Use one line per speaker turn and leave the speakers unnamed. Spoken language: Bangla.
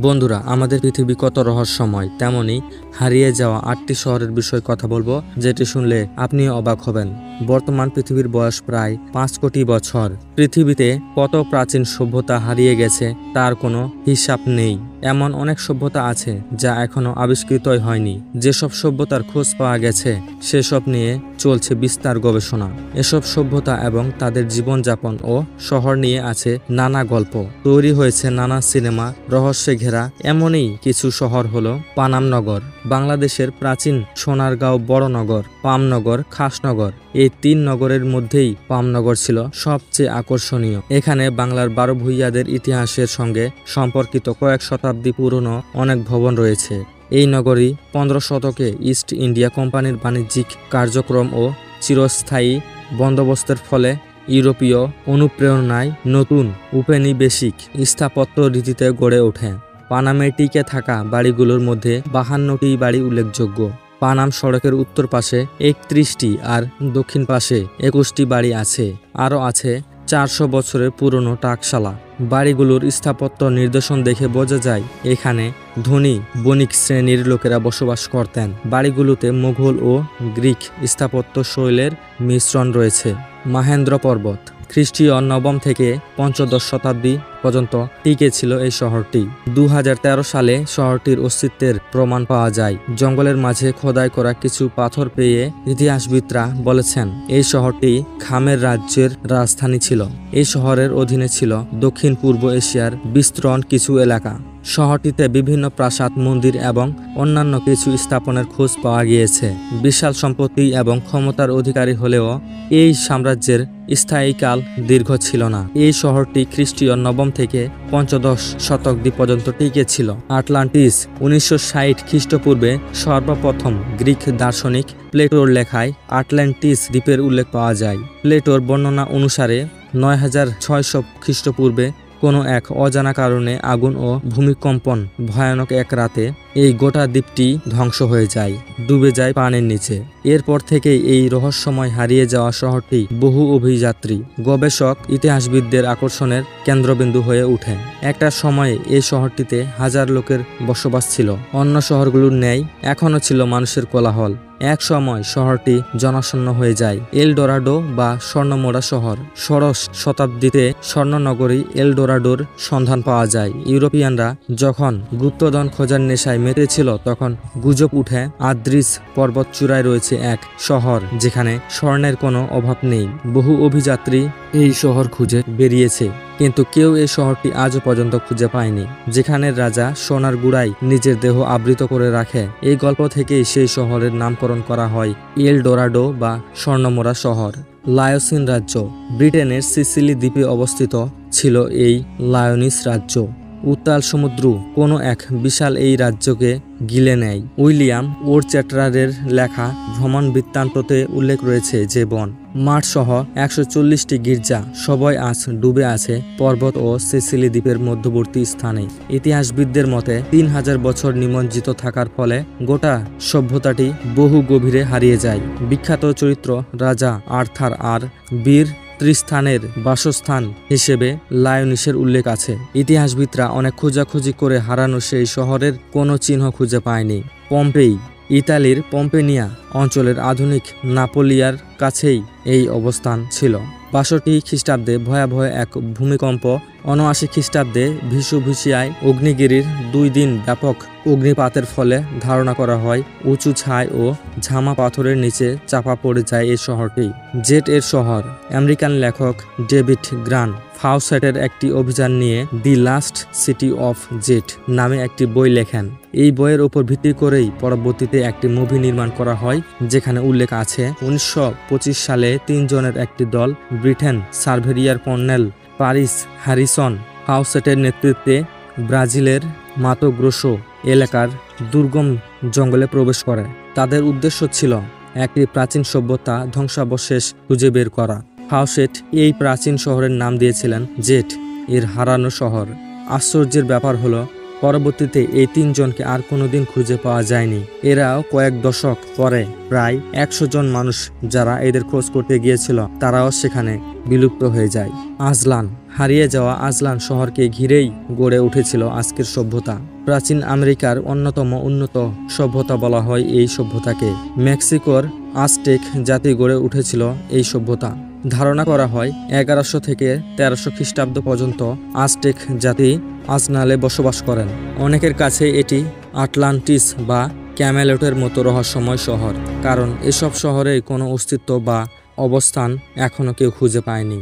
বন্ধুরা, আমাদের পৃথিবী কত রহস্যময়, তেমনি হারিয়ে যাওয়া 8টি শহরের বিষয়ে কথা বলবো, যেটি শুনলে আপনিও অবাক হবেন। বর্তমান পৃথিবীর বয়স প্রায় 5 কোটি বছর। পৃথিবীতে কত প্রাচীন সভ্যতা হারিয়ে গেছে তার কোনো হিসাব নেই। এমন অনেক সভ্যতা আছে যা এখনো আবিষ্কৃতই হয়নি। যেসব সভ্যতার খোঁজ পাওয়া গেছে সেসব নিয়ে চলছে বিস্তার গবেষণা। এসব সভ্যতা এবং তাদের জীবনযাপন ও শহর নিয়ে আছে নানা গল্প। তৈরি হয়েছে নানা সিনেমা, রহস্যে ঘেরা এমনই কিছু শহর হলো পানাম নগর, বাংলাদেশের প্রাচীন সোনারগাঁও বড়নগর, পামনগর, খাসনগর। এই 3 নগরের মধ্যেই পামনগর ছিল সবচেয়ে আকর্ষণীয়। এখানে বাংলার 12 ভূঁইয়াদের ইতিহাসের সঙ্গে সম্পর্কিত কয়েক শতাব্দী পুরনো অনেক ভবন রয়েছে। এই নগরী 15 শতকে ইস্ট ইন্ডিয়া কোম্পানির বাণিজ্যিক কার্যক্রম ও চিরস্থায়ী বন্দোবস্তের ফলে ইউরোপীয় অনুপ্রেরণায় নতুন উপনিবেশিক স্থাপত্য রীতিতে গড়ে ওঠে। পানামে টিকে থাকা বাড়িগুলোর মধ্যে 52টি বাড়ি উল্লেখযোগ্য। পানাম সড়কের উত্তর পাশে 31টি আর দক্ষিণ পাশে 21টি বাড়ি আছে। আরও আছে 400 বছরের পুরনো টাকশালা। বাড়িগুলোর স্থাপত্য নিদর্শন দেখে বোঝা যায় এখানে ধনী বণিক শ্রেণীর লোকেরা বসবাস করতেন। বাড়িগুলোতে মুঘল ও গ্রিক স্থাপত্য শৈলের মিশ্রণ রয়েছে। মাহেন্দ্র পর্বত খ্রিস্টীয় 9ম থেকে পঞ্চদশ শতাব্দী পর্যন্ত টিকে ছিল এই শহরটি। 2013 সালে শহরটির অস্তিত্বের প্রমাণ পাওয়া যায়। জঙ্গলের মাঝে খোদাই করা কিছু পাথর পেয়ে ইতিহাসবিদরা বলেছেন এই শহরটি খামের রাজ্যের রাজধানী ছিল। এই শহরের অধীনে ছিল দক্ষিণ পূর্ব এশিয়ার বিস্তৃত কিছু এলাকা। শহরটিতে বিভিন্ন প্রাসাদ, মন্দির এবং অন্যান্য কিছু স্থাপনের খোঁজ পাওয়া গিয়েছে। বিশাল সম্পত্তি এবং ক্ষমতার অধিকারী হলেও এই সাম্রাজ্যের স্থায়ীকাল দীর্ঘ ছিল না। এই শহরটি খ্রিস্টীয় 9ম থেকে পঞ্চদশ শতাব্দী পর্যন্ত টিকে ছিল। আটলান্টিস 1960 খ্রিস্টপূর্বে সর্বপ্রথম গ্রিক দার্শনিক প্লেটোর লেখায় আটলান্টিস দ্বীপের উল্লেখ পাওয়া যায়। প্লেটোর বর্ণনা অনুসারে 9600 খ্রিস্টপূর্বে কোনো এক অজানা কারণে আগুন ও ভূমিকম্পন ভয়ানক এক রাতে এই গোটা দ্বীপটি ধ্বংস হয়ে যায়, ডুবে যায় পানির নিচে। এরপর থেকেই এই রহস্যময় হারিয়ে যাওয়া শহরটি বহু অভিযাত্রী, গবেষক, ইতিহাসবিদদের আকর্ষণের কেন্দ্রবিন্দু হয়ে ওঠে। একটা সময়ে এই শহরটিতে হাজার লোকের বসবাস ছিল। অন্য শহরগুলোর ন্যায় এখনও ছিল মানুষের কোলাহল। এক সময় শহরটি জনশূন্য হয়ে যায়। এলডোরাডো বা স্বর্ণমোড়া শহর। ষোড়শ শতাব্দীতে স্বর্ণনগরী এলডোরাডোর সন্ধান পাওয়া যায়। ইউরোপিয়ানরা যখন গুপ্তধন খোঁজার নেশায় মেতেছিল তখন গুজব উঠে আদ্রিস পর্বত চূড়ায় রয়েছে এক শহর যেখানে স্বর্ণের কোনো অভাব নেই। বহু অভিযাত্রী এই শহর খুঁজে বেরিয়েছে, কিন্তু কেউ এই শহরটি আজও পর্যন্ত খুঁজে পায়নি, যেখানে রাজা সোনার গুড়ায় নিজের দেহ আবৃত করে রাখে। এই গল্প থেকেই সেই শহরের নামকরণ করা হয় এলডোরাডো বা স্বর্ণমোড়া শহর। লায়োসিন রাজ্য ব্রিটেনের সিসিলি দ্বীপে অবস্থিত ছিল। এই লায়োনিস রাজ্য উত্তাল সমুদ্র কোনো এক বিশাল এই রাজ্যকে গিলে নেয়। উইলিয়াম ওরচেস্টারের লেখা ভ্রমণ বৃত্তান্ততে উল্লেখ রয়েছে যে বন, মাঠ সহ 140টি গির্জা সবই আজ ডুবে আছে পর্বত ও সিসিলি দ্বীপের মধ্যবর্তী স্থানে। ইতিহাসবিদদের মতে 3000 বছর নিমজ্জিত থাকার ফলে গোটা সভ্যতাটি বহু গভীরে হারিয়ে যায়। বিখ্যাত চরিত্র রাজা আর্থার আর বীর ত্রিস্থানের বাসস্থান হিসেবে লায়োনিসের উল্লেখ আছে। ইতিহাসবিদরা অনেক খোঁজাখুঁজি করে হারানো সেই শহরের কোনো চিহ্ন খুঁজে পায়নি। পম্পেই ইতালির পম্পেনিয়া অঞ্চলের আধুনিক নাপোলিয়ার কাছেই এই অবস্থান ছিল। 62 খ্রিস্টাব্দে ভয়াবহ এক ভূমিকম্প, 79 খ্রিস্টাব্দে ভিসুভিসিয়ায় অগ্নিগিরির 2 দিন ব্যাপক অগ্নিপাতের ফলে ধারণা করা হয় উঁচু ছাই ও ঝামা পাথরের নিচে চাপা পড়ে যায় এই শহরটি। জেট এর শহর আমেরিকান লেখক ডেভিড গ্রান ফাউসেটের একটি অভিযান নিয়ে the last city of jet নামে একটি বই লেখেন। এই বইয়ের উপর ভিত্তি করেই পরবর্তীতে একটি মুভি নির্মাণ করা হয়, যেখানে উল্লেখ আছে 1925 সালে 3 জনের একটি দল ব্রিটেন সার্ভেরিয়ার কর্নেল পারিস হ্যারিসন ফাউসেটের নেতৃত্বে ব্রাজিলের মাতো গ্রোসো এলাকার দুর্গম জঙ্গলে প্রবেশ করে। তাদের উদ্দেশ্য ছিল একটি প্রাচীন সভ্যতা ধ্বংসাবশেষ খুঁজে বের করা। ফাউসেট এই প্রাচীন শহরের নাম দিয়েছিলেন জেট, এর হারানো শহর। আশ্চর্যের ব্যাপার হলো পরবর্তীতে এই 3 জনকে আর কোনোদিন খুঁজে পাওয়া যায়নি। এরাও কয়েক দশক পরে প্রায় 100 জন মানুষ যারা এদের খোঁজ করতে গিয়েছিল তারাও সেখানে বিলুপ্ত হয়ে যায়। আজলান হারিয়ে যাওয়া আজলান শহরকে ঘিরেই গড়ে উঠেছিল আজকের সভ্যতা। প্রাচীন আমেরিকার অন্যতম উন্নত সভ্যতা বলা হয় এই সভ্যতাকে। মেক্সিকোর আজটেক জাতি গড়ে উঠেছিল এই সভ্যতা। ধারণা করা হয় 1100 থেকে 1300 খ্রিস্টাব্দ পর্যন্ত আজটেক জাতি আজনালে বসবাস করেন। অনেকের কাছে এটি আটলান্টিস বা ক্যামেলটের মতো রহস্যময় শহর, কারণ এসব শহরে কোনো অস্তিত্ব বা অবস্থান এখনও কেউ খুঁজে পায়নি।